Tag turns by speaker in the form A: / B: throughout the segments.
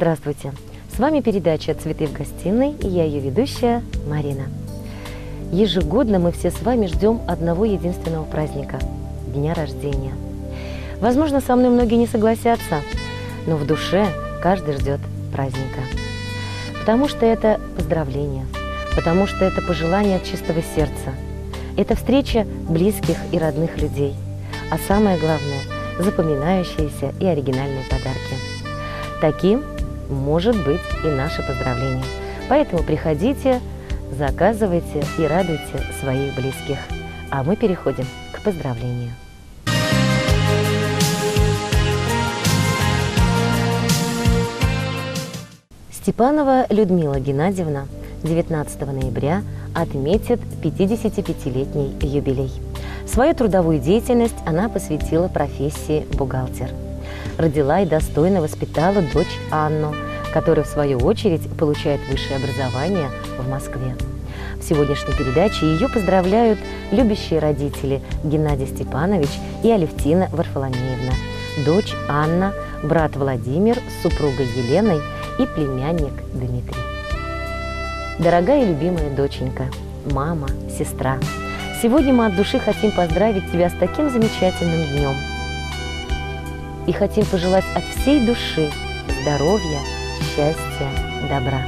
A: Здравствуйте! С вами передача «Цветы в гостиной» и я ее ведущая Марина. Ежегодно мы все с вами ждем одного единственного праздника – дня рождения. Возможно, со мной многие не согласятся, но в душе каждый ждет праздника. Потому что это поздравление, потому что это пожелание от чистого сердца. Это встреча близких и родных людей, а самое главное – запоминающиеся и оригинальные подарки. Таким может быть и наше поздравление. Поэтому приходите, заказывайте и радуйте своих близких. А мы переходим к поздравлению. Степанова Людмила Геннадьевна 19 ноября отметит 55-летний юбилей. Свою трудовую деятельность она посвятила профессии бухгалтер. Родила и достойно воспитала дочь Анну, которая, в свою очередь, получает высшее образование в Москве. В сегодняшней передаче ее поздравляют любящие родители Геннадий Степанович и Алевтина Варфоломеевна, дочь Анна, брат Владимир с супругой Еленой и племянник Дмитрий. Дорогая и любимая доченька, мама, сестра, сегодня мы от души хотим поздравить тебя с таким замечательным днем. И хотим пожелать от всей души здоровья, счастья, добра.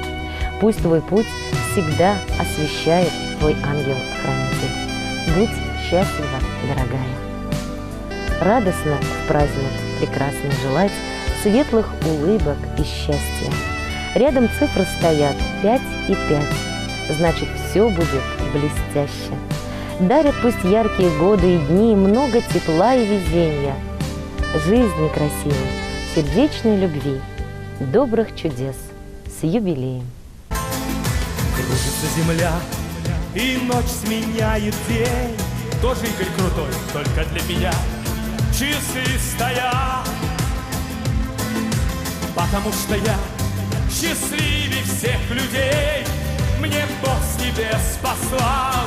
A: Пусть твой путь всегда освещает твой ангел-хранитель. Будь счастлива, дорогая. Радостно в праздник прекрасно желать светлых улыбок и счастья. Рядом цифры стоят 5 и 5, значит, все будет блестяще. Дарят пусть яркие годы и дни много тепла и везения, жизни красивой, сердечной любви, добрых чудес с юбилеем.
B: Кружится земля, и ночь сменяет день. Тоже Игорь крутой, только для меня часы стоят. Потому что я счастливее всех людей. Мне Бог с небес послал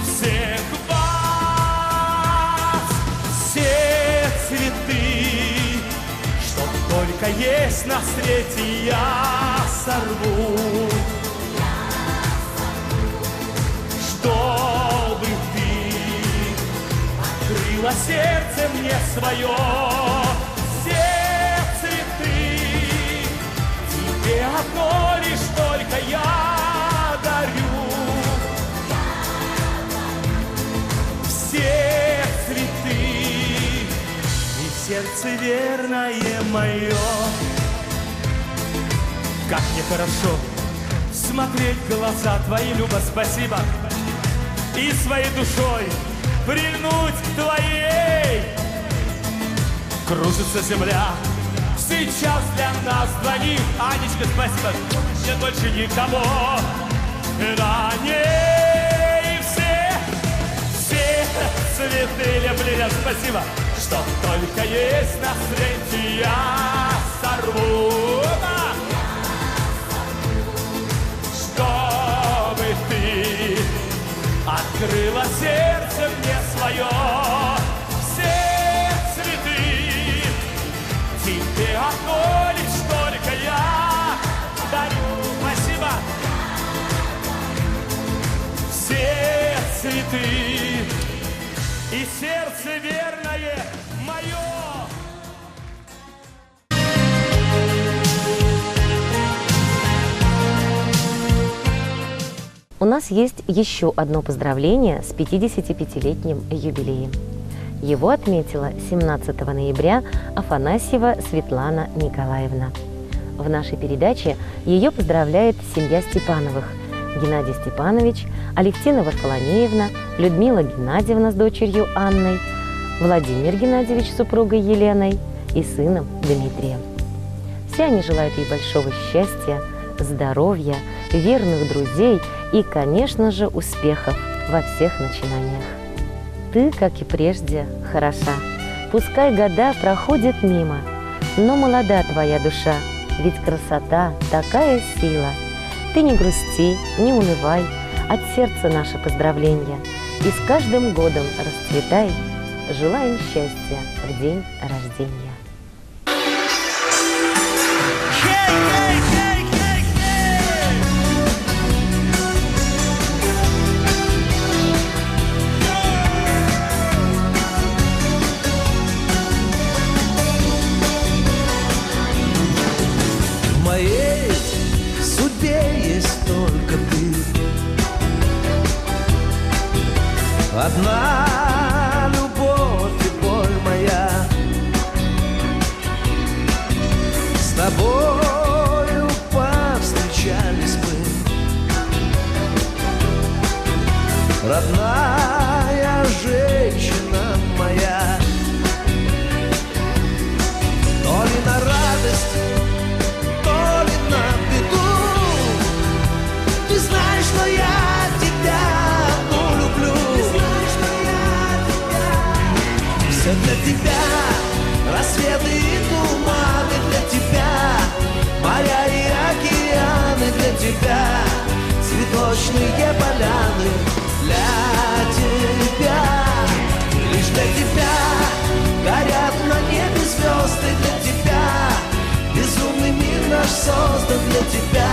B: всех вас. Все цветы, что только есть на свете, я сорву, чтобы ты открыла сердце мне свое. Все цветы тебе одно лишь только я дарю. Все цветы и сердце верное мое. Как мне хорошо смотреть в глаза твои, Люба, спасибо. И своей душой прильнуть к твоей. Кружится земля сейчас для нас двоих. Анечка, спасибо, нет больше никого. На ней все цветы люблю, спасибо. Что только есть на свете, я сорву, чтобы ты открыла сердце мне свое. Все цветы тебе одно лишь только я дарю. Спасибо. Все цветы и сердце верное мое.
A: У нас есть еще одно поздравление с 55-летним юбилеем. Его отметила 17 ноября Афанасьева Светлана Николаевна. В нашей передаче ее поздравляет семья Степановых: Геннадий Степанович, Алевтина Варфоломеевна, Людмила Геннадьевна с дочерью Анной, Владимир Геннадьевич с супругой Еленой и сыном Дмитрием. Все они желают ей большого счастья, здоровья, верных друзей и, конечно же, успехов во всех начинаниях. Ты, как и прежде, хороша. Пускай года проходят мимо, но молода твоя душа, ведь красота – такая сила. Ты не грусти, не унывай, от сердца наше поздравление. И с каждым годом расцветай. Желаем счастья в день рождения.
C: В моей судьбе есть только ты. Одна любовь и боль моя. С тобою повстречались мы, родная женщина моя. То ли на радость, то ли на беду. Ты знаешь, что я тебя одну люблю. Все для тебя, рассветы и туманы для тебя, моря и океаны для тебя, цветочные поляны для тебя. Лишь для тебя горят на небе звезды для тебя. Безумный мир наш создан для тебя.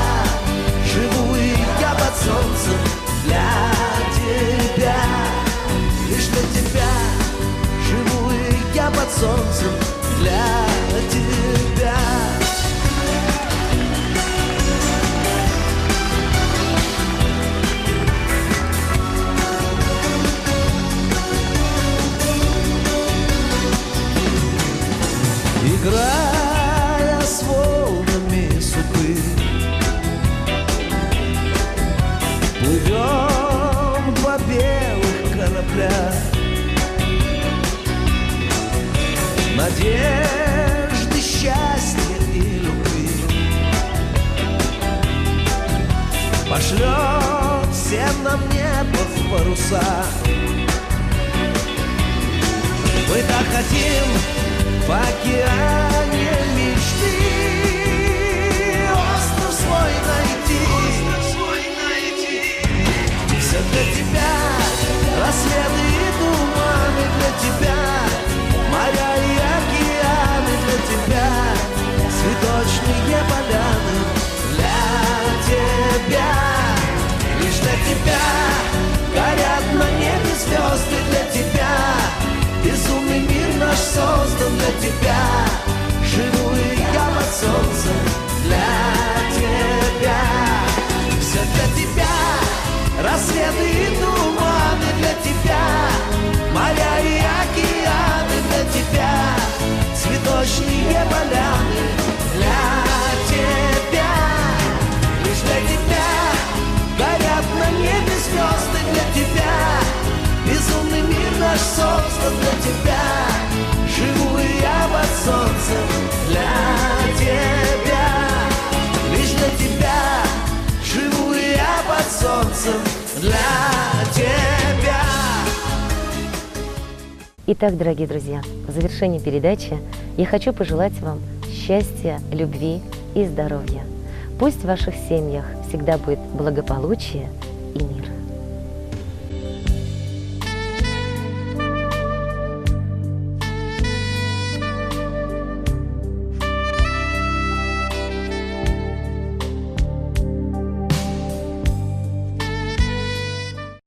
C: Живу и я под солнцем для тебя. Лишь для тебя живу и я под солнцем для тебя. Играя с волнами судьбы, плывем два белых корабля. Надежды, счастья и любви пошлет всем нам небо в паруса. Мы так хотим в океане мечты остров свой найти. Все для тебя, рассветы и туманы для тебя, моря и океаны для тебя, цветочные поляны для тебя. Лишь для тебя горят на небе звезды для тебя. Безумный мир наш создан для тебя. Живу и я под солнцем для тебя. Все для тебя, рассветы и туманы для тебя, моря и океаны для тебя, цветочные поляны для тебя. Лишь для тебя горят на небе звезды для тебя. Безумный мир наш создан для тебя. Живу и я под солнцем для тебя. Лишь для тебя живу и я под солнцем для тебя.
A: Итак, дорогие друзья, в завершении передачи я хочу пожелать вам счастья, любви и здоровья. Пусть в ваших семьях всегда будет благополучие и мир.